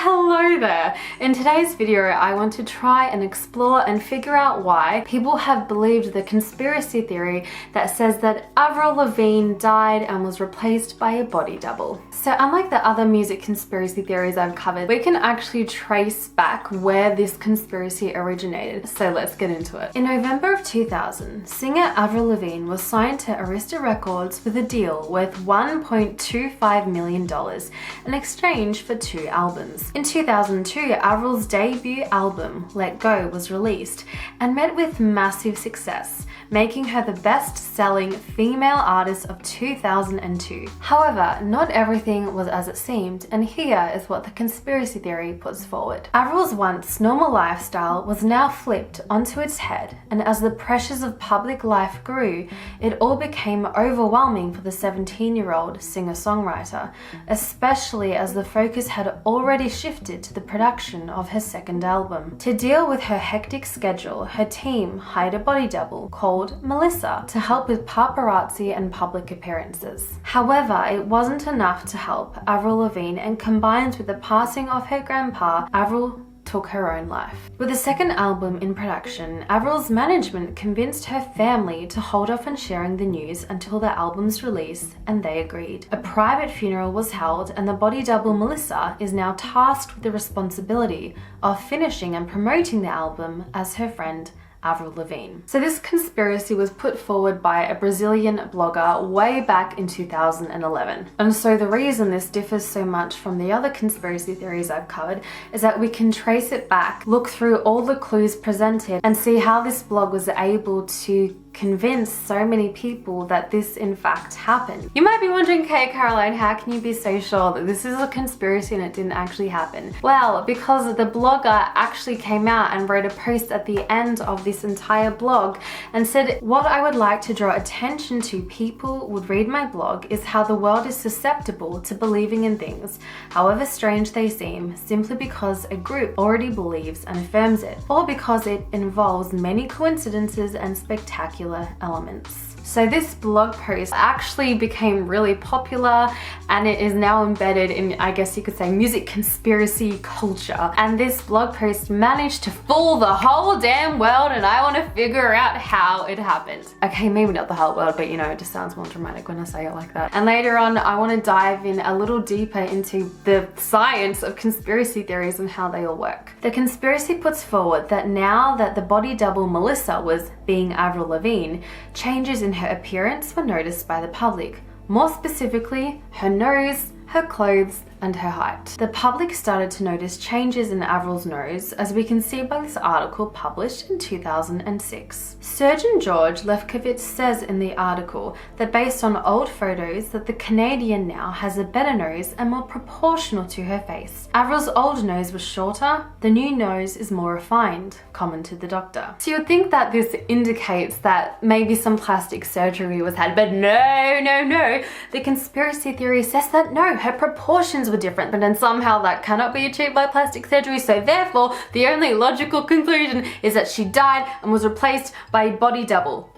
Hello there! In today's video I want to try and explore and figure out why people have believed the conspiracy theory that says that Avril Lavigne died and was replaced by a body double. So unlike the other music conspiracy theories I've covered, we can actually trace back where this conspiracy originated. So let's get into it. In November of 2000, singer Avril Lavigne was signed to Arista Records with a deal worth $1.25 million in exchange for 2 albums. In 2002, Avril's debut album, Let Go, was released and met with massive success, making her the best-selling female artist of 2002. However, not everything was as it seemed, and here is what the conspiracy theory puts forward. Avril's once normal lifestyle was now flipped onto its head, and as the pressures of public life grew, it all became overwhelming for the 17-year-old singer-songwriter, especially as the focus had already shifted to the production of her second album. To deal with her hectic schedule, her team hired a body double called Melissa to help with paparazzi and public appearances. However, it wasn't enough to help Avril Lavigne, and combined with the passing of her grandpa, Avril took her own life. With the second album in production, Avril's management convinced her family to hold off on sharing the news until the album's release, and they agreed. A private funeral was held, and the body double Melissa is now tasked with the responsibility of finishing and promoting the album as her friend Avril Lavigne. So this conspiracy was put forward by a Brazilian blogger way back in 2011. And so the reason this differs so much from the other conspiracy theories I've covered is that we can trace it back, look through all the clues presented, and see how this blog was able to convince so many people that this in fact happened. You might be wondering, Kate Caroline, how can you be so sure that this is a conspiracy and it didn't actually happen? Well, because the blogger actually came out and wrote a post at the end of this entire blog and said, what I would like to draw attention to people would read my blog is how the world is susceptible to believing in things, however strange they seem, simply because a group already believes and affirms it, or because it involves many coincidences and spectacular elements. So this blog post actually became really popular, and it is now embedded in, I guess you could say, music conspiracy culture. And this blog post managed to fool the whole damn world, and I want to figure out how it happened. Okay, maybe not the whole world, but you know, it just sounds more dramatic when I say it like that. And later on, I want to dive in a little deeper into the science of conspiracy theories and how they all work. The conspiracy puts forward that now that the body double Melissa was being Avril Lavigne, changes in her appearance were noticed by the public. More specifically, her nose, her clothes, and her height. The public started to notice changes in Avril's nose, as we can see by this article published in 2006. Surgeon George Lefkowitz says in the article that based on old photos that the Canadian now has a better nose and more proportional to her face. Avril's old nose was shorter, the new nose is more refined, commented the doctor. So you'd think that this indicates that maybe some plastic surgery was had, but no. The conspiracy theory says that no, her proportions were different, but then somehow that cannot be achieved by plastic surgery, so therefore the only logical conclusion is that she died and was replaced by a body double.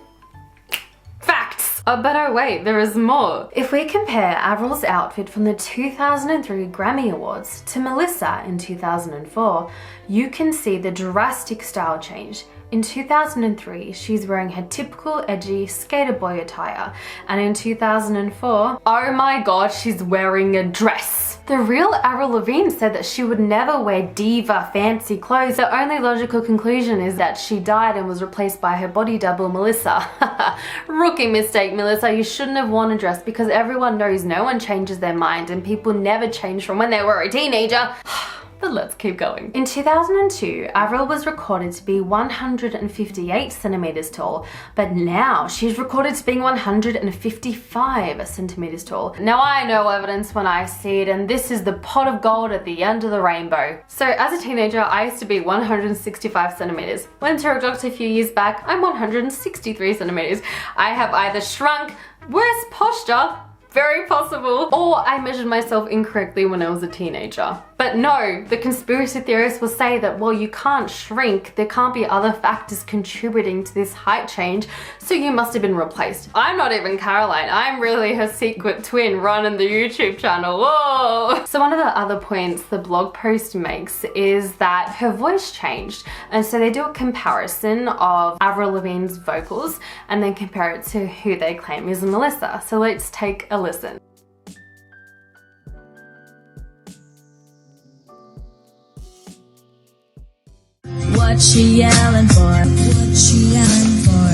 Facts! Oh, but oh wait, there is more. If we compare Avril's outfit from the 2003 Grammy Awards to Melissa in 2004, you can see the drastic style change. In 2003, she's wearing her typical edgy skater boy attire, and in 2004, oh my god, she's wearing a dress. The real Avril Lavigne said that she would never wear diva fancy clothes. The only logical conclusion is that she died and was replaced by her body double Melissa. Rookie mistake, Melissa. You shouldn't have worn a dress, because everyone knows no one changes their mind and people never change from when they were a teenager. But let's keep going. In 2002, Avril was recorded to be 158 centimeters tall, but now she's recorded to being 155 centimeters tall. Now I know evidence when I see it, and this is the pot of gold at the end of the rainbow. So as a teenager, I used to be 165 centimeters. Went to a doctor a few years back, I'm 163 centimeters. I have either shrunk, worse posture, Very possible. Or I measured myself incorrectly when I was a teenager. But no, the conspiracy theorists will say that, well, you can't shrink, there can't be other factors contributing to this height change, so you must have been replaced. I'm not even Caroline, I'm really her secret twin running the YouTube channel, whoa! So one of the other points the blog post makes is that her voice changed, and so they do a comparison of Avril Lavigne's vocals and then compare it to who they claim is Melissa. So let's take a listen. What you yelling for? What you yelling for?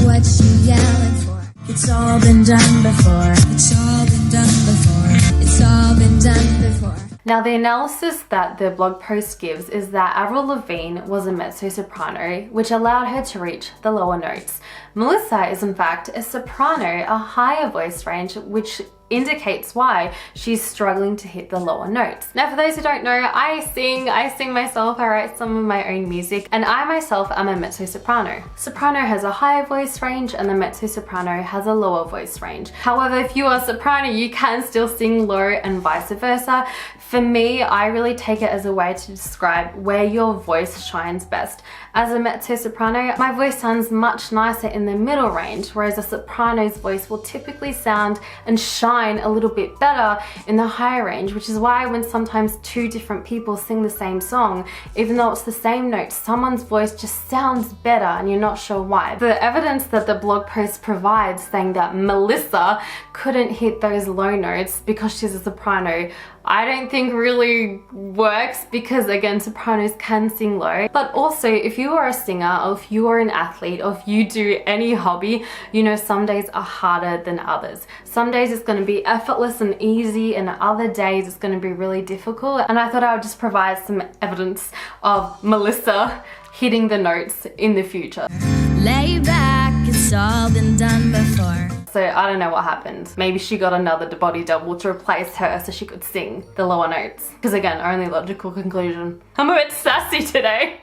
What you yelling for? It's all been done before. It's all been done before. It's all been done before. Now the analysis that the blog post gives is that Avril Lavigne was a mezzo-soprano, which allowed her to reach the lower notes. Melissa is in fact a soprano, a higher voice range, which indicates why she's struggling to hit the lower notes. Now for those who don't know, I sing myself, I write some of my own music, and I myself am a mezzo-soprano. Soprano has a higher voice range and the mezzo-soprano has a lower voice range. However, if you are soprano, you can still sing low and vice versa. For me, I really take it as a way to describe where your voice shines best. As a mezzo-soprano, my voice sounds much nicer in the middle range, whereas a soprano's voice will typically sound and shine a little bit better in the higher range, which is why when sometimes two different people sing the same song, even though it's the same notes, someone's voice just sounds better and you're not sure why. The evidence that the blog post provides saying that Melissa couldn't hit those low notes because she's a soprano, I don't think really works, because again, sopranos can sing low. But also, if you are a singer, or if you are an athlete, or if you do any hobby, you know some days are harder than others. Some days it's going to be effortless and easy, and other days it's going to be really difficult. And I thought I would just provide some evidence of Melissa hitting the notes in the future. Lay back, it's all been done before. So I don't know what happened. Maybe she got another body double to replace her so she could sing the lower notes. Because again, only logical conclusion. I'm a bit sassy today.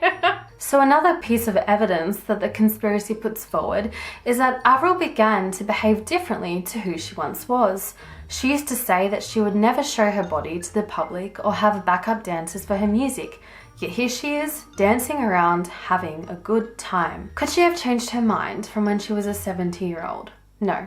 So another piece of evidence that the conspiracy puts forward is that Avril began to behave differently to who she once was. She used to say that she would never show her body to the public or have backup dancers for her music. Yet here she is, dancing around, having a good time. Could she have changed her mind from when she was a 70-year-old? No.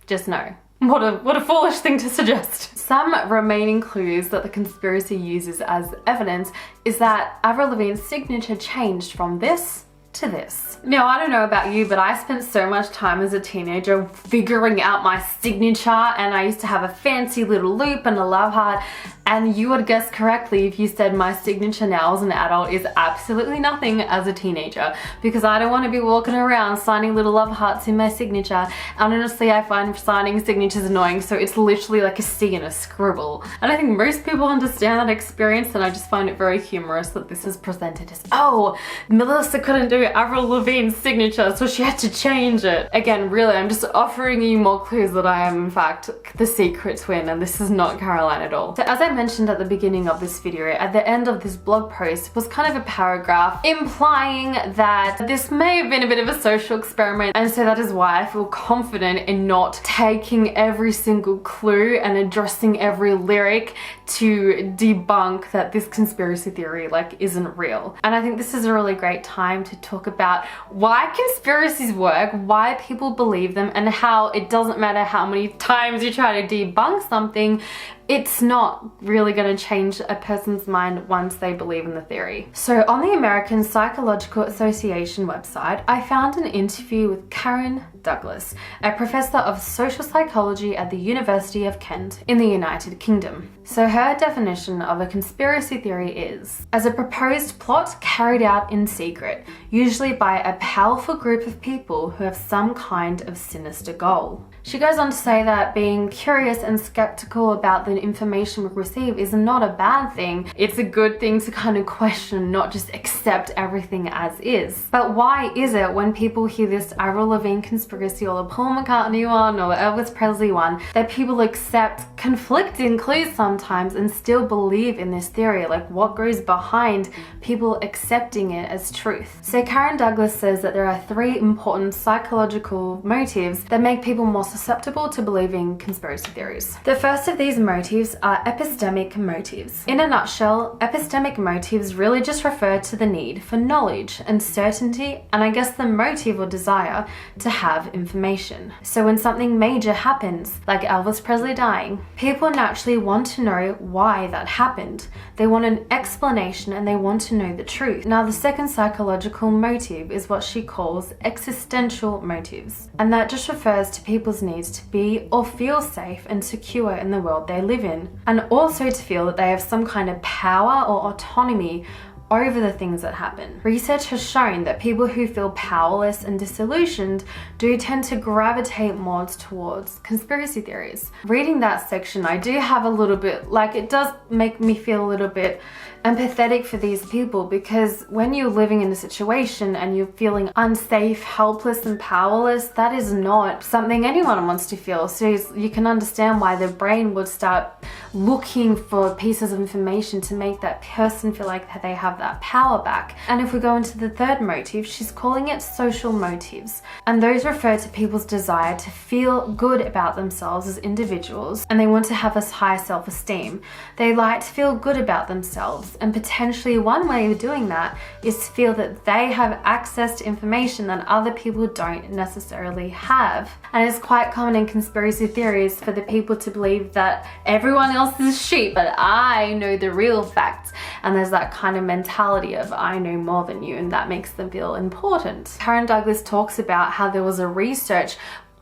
Just no. What a foolish thing to suggest. Some remaining clues that the conspiracy uses as evidence is that Avril Lavigne's signature changed from this to this. Now, I don't know about you, but I spent so much time as a teenager figuring out my signature, and I used to have a fancy little loop and a love heart, and you would guess correctly if you said my signature now as an adult is absolutely nothing as a teenager, because I don't want to be walking around signing little love hearts in my signature, and honestly I find signing signatures annoying, so it's literally like a C and a scribble. I don't think most people understand that experience, and I just find it very humorous that this is presented as, oh, Melissa couldn't do Avril Lavigne's signature, so she had to change it. Again, really, I'm just offering you more clues that I am in fact the secret twin, and this is not Caroline at all. So as I mentioned at the beginning of this video, at the end of this blog post was kind of a paragraph implying that this may have been a bit of a social experiment, and so that is why I feel confident in not taking every single clue and addressing every lyric to debunk that this conspiracy theory isn't real. And I think this is a really great time to talk about why conspiracies work, why people believe them, and how it doesn't matter how many times you try to debunk something, it's not really going to change a person's mind once they believe in the theory. So on the American Psychological Association website, I found an interview with Karen Douglas, a professor of social psychology at the University of Kent in the United Kingdom. So her definition of a conspiracy theory is, as a proposed plot carried out in secret, usually by a powerful group of people who have some kind of sinister goal. She goes on to say that being curious and skeptical about the information we receive is not a bad thing. It's a good thing to kind of question, not just accept everything as is. But why is it when people hear this Avril Lavigne conspiracy conspiracy, or the Paul McCartney one, or the Elvis Presley one, that people accept conflicting clues sometimes and still believe in this theory, like what goes behind people accepting it as truth. So Karen Douglas says that there are 3 important psychological motives that make people more susceptible to believing conspiracy theories. The first of these motives are epistemic motives. In a nutshell, epistemic motives really just refer to the need for knowledge and certainty, and I guess the motive or desire to have information. So when something major happens, like Elvis Presley dying, people naturally want to know why that happened. They want an explanation and they want to know the truth. Now, the second psychological motive is what she calls existential motives, and that just refers to people's needs to be or feel safe and secure in the world they live in, and also to feel that they have some kind of power or autonomy over the things that happen. Research has shown that people who feel powerless and disillusioned do tend to gravitate more towards conspiracy theories. Reading that section, I do have a little bit, like, it does make me feel a little bit empathetic for these people, because when you're living in a situation and you're feeling unsafe, helpless and powerless, that is not something anyone wants to feel. So you can understand why the brain would start looking for pieces of information to make that person feel like they have that power back. And if we go into the third motive, she's calling it social motives, and those refer to people's desire to feel good about themselves as individuals, and they want to have a high self-esteem. They like to feel good about themselves, and potentially one way of doing that is to feel that they have access to information that other people don't necessarily have. And it's quite common in conspiracy theories for the people to believe that everyone else is sheep, but I know the real facts. And there's that kind of mentality of I know more than you, and that makes them feel important. Karen Douglas talks about how there was a research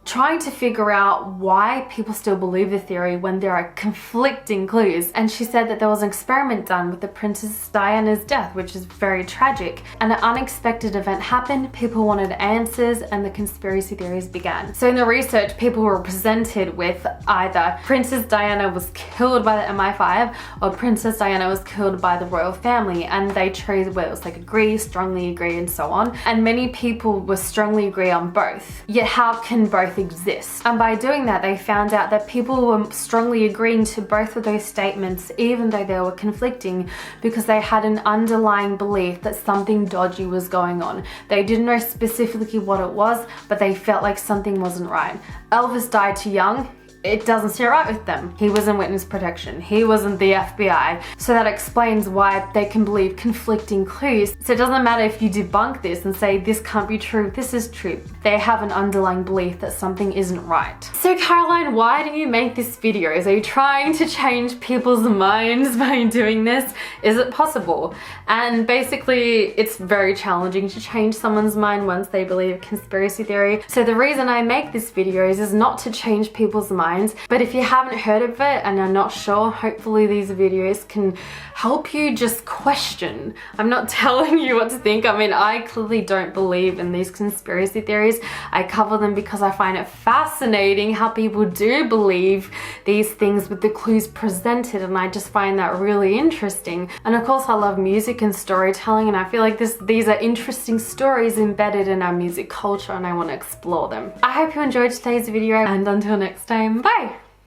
trying to figure out why people still believe the theory when there are conflicting clues. And she said that there was an experiment done with the Princess Diana's death, which is very tragic. And an unexpected event happened, people wanted answers, and the conspiracy theories began. So in the research, people were presented with either Princess Diana was killed by the MI5 or Princess Diana was killed by the royal family, and they chose where it was like agree, strongly agree, and so on. And many people were strongly agree on both. Yet how can both exist? And by doing that, they found out that people were strongly agreeing to both of those statements even though they were conflicting, because they had an underlying belief that something dodgy was going on. They didn't know specifically what it was, but they felt like something wasn't right. Elvis died too young. It doesn't sit right with them. He was in witness protection. He wasn't the FBI. So that explains why they can believe conflicting clues. So it doesn't matter if you debunk this and say this can't be true, this is true. They have an underlying belief that something isn't right. So Caroline, why do you make this video? Are you trying to change people's minds by doing this? Is it possible? And basically, it's very challenging to change someone's mind once they believe a conspiracy theory. So the reason I make this video is not to change people's minds. But if you haven't heard of it and are not sure, hopefully these videos can help you just question. I'm not telling you what to think. I mean, I clearly don't believe in these conspiracy theories. I cover them because I find it fascinating how people do believe these things with the clues presented, and I just find that really interesting. And of course, I love music and storytelling, and I feel like these are interesting stories embedded in our music culture, and I want to explore them. I hope you enjoyed today's video, and until next time, bye!